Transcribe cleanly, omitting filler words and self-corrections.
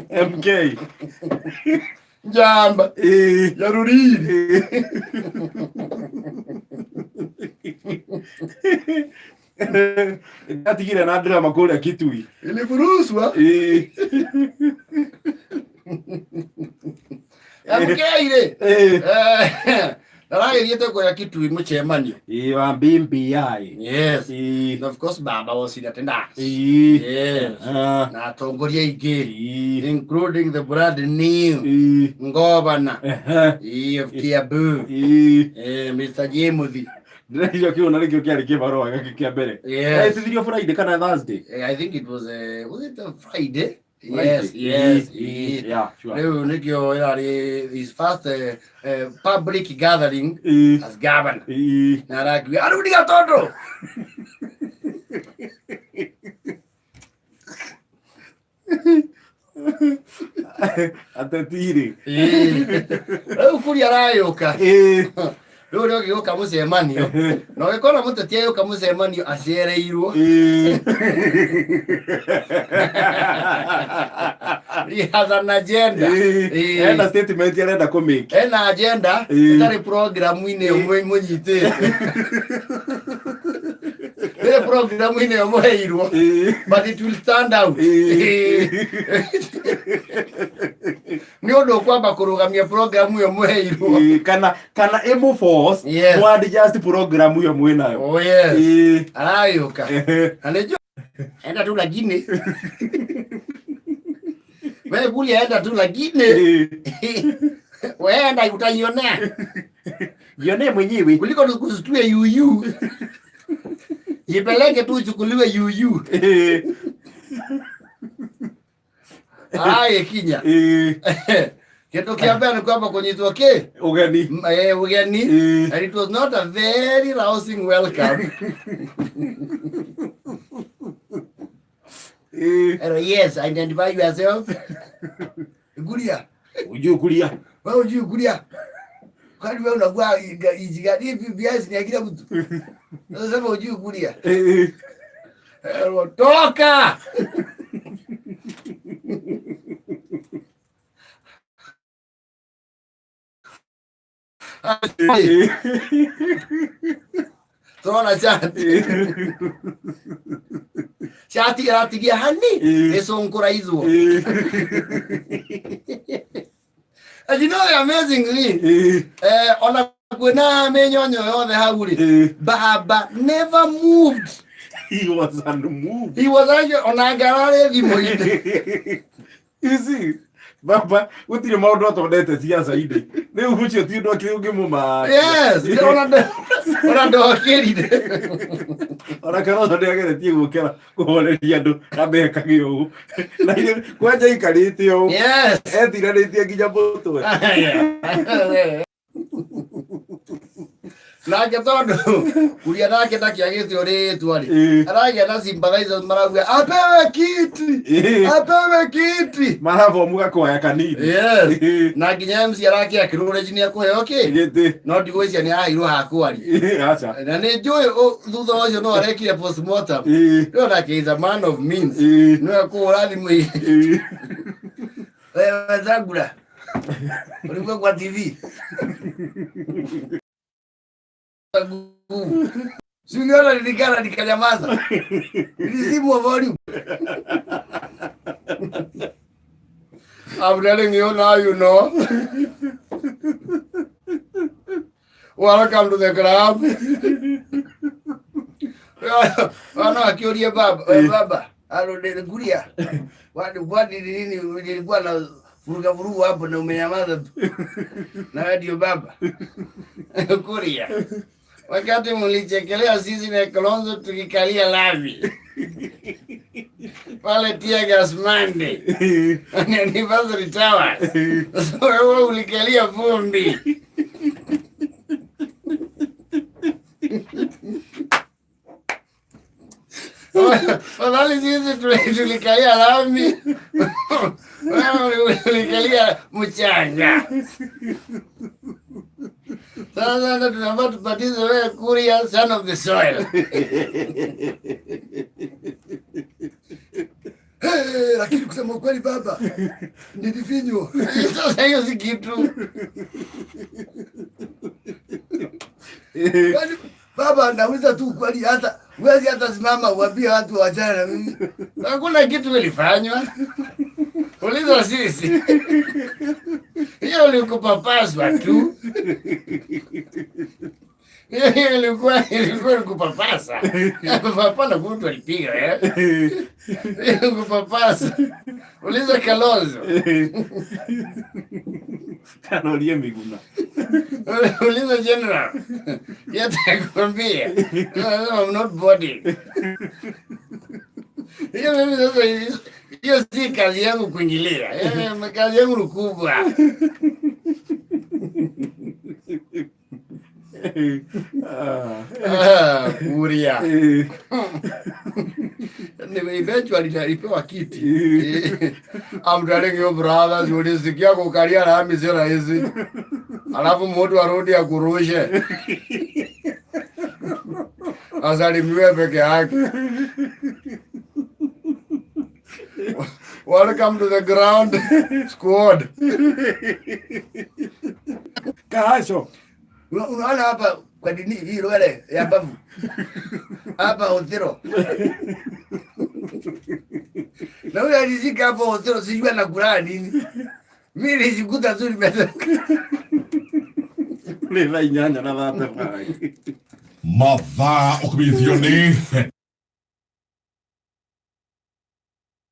MK. Jamba. Yaruriri. Atigire na drama kule Kitui. Ilifuruswa. MK ile. Naragithiete kuya Kitui mucemanio. Wa BBI. Yes. And of course baba was in attendance. Yes. Na atongoria ingi including the brand new governor of Kiambu. Mr. Jemuthi. Ndio kiona ndio kiari kibarua kia mbere. Yes. Video Friday kana Thursday. I think it was it a Friday? Yes. Yeah, sure. Leo nikio his first public gathering as governor. Na raki arudi gatondo. Atatiri. Ufuri arayoka. Rĩu rĩo gĩgũka mũcemanio na ũgĩkora mũteti agĩũka mũcemanio acereirwo he has an agenda ena statement arenda kũmake ena agenda ĩtarĩ programu-inĩ ũmwe mũnyitĩte ĩrĩ programu-inĩ ũmũheirwo but it will stand out nĩ ũndũ ũkwamba kũrũgamia programu ĩyo mũheirwo kana emu force what just programu ĩyo mwĩnayo. Oh yes. Arayũka anajua enda tu lakini wewe buli enda tu lakini wewe enda utajionea jione mwenyewe kuliko kusitue yuyu jipeleke tu uchukuliwe yuyu. Aye kinya kitu kiambia ni kwamba kunyitwa ugeni ugeni and it was not a very rousing welcome. Yes, identify yourself. Guria. Ujue kulia. Wewe ujue kulia. Kwani wewe unakuwa ijigadi biasi ni kila mtu. Unasema ujue kulia. Toka. Tona chati. Chati ratigia hani esonkora hizo. And you know amazingly ona kwena menyonyo yothe haguri baba never moved. He was unmoved. He was actually ona garare thimo. You see baba utire maundu atondete siasa inde ni ugucio ti ndo kiungi muma. Yes ona ndokiride ona kana ndo ageretie gukera kuhoreria andu kabeka giu na kwanja ikarite o. Yes etiraretie nginya mutwe nake tondu kuria nake ndakiagite uritwa ri aragia na sympathizers marauga apewe kiti maravo muga kwaya kanini. Yes na nginya MC arakia kirurage ni akuheo no ndigwicia ni airwo hakwari acha na ni njui thutha ucio no arekire postmortem no nake is a man of means no akura thimu wewe zagura ulikuwa kwa TV Suniona nilikana nikanyamaza. Nilizimwa volume. I'm telling you now, you know. Welcome to the club. Wana akiuria baba. Alo nilikuria. Wadi nilikuwa na vuruga hapo na umenyamaza. Na ndio baba. Kuria. Wakati mlichekelea sisi na Kalonzo tukikalia lavi pale Tiagas Monday anniversary towers, so wewe ulikalia vumbi. Wadhali sisi tulikalia lami, wewe ulikalia mchanga. Sasa tunafaa tupatize wewe Kuria, son of the soil. Lakini kusema ukweli baba, nilifinywa. Sasa hiyo si kitu. Baba, nauliza tu kweli, hata huwezi hata simama uambie watu waachane na mimi. Hakuna kitu ilifanywa. Uliza sisi. Hiyo ulikupapaswa tu. Ilikuwa nikupapasa. Hapana mtu alipiga nikupapasa. Uliza Kalonzo. Kanolie Miguna. Uliza General. Yatakwambia. I'm not body. Hiyo mimi sasa hiyo si kazi yangu kuingilia. Kazi yangu ni kubwa. Kuria. Eventually nilipewa kiti. I'm telling you brothers, ulisikia kukalia na mimi sio rahisi. Alafu mtu arudi akurushe. Asalimiwe peke yake. Welcome to the ground squad. Kasho. Unaona hapa kwa dini hii wale ya babu. Hapa Otero. Na wewe alizika hapa Otero sijui anakula nini. Mimi nilijikuta tu nimetoka. Leva nyanya na vata pai. Mava okubithioni.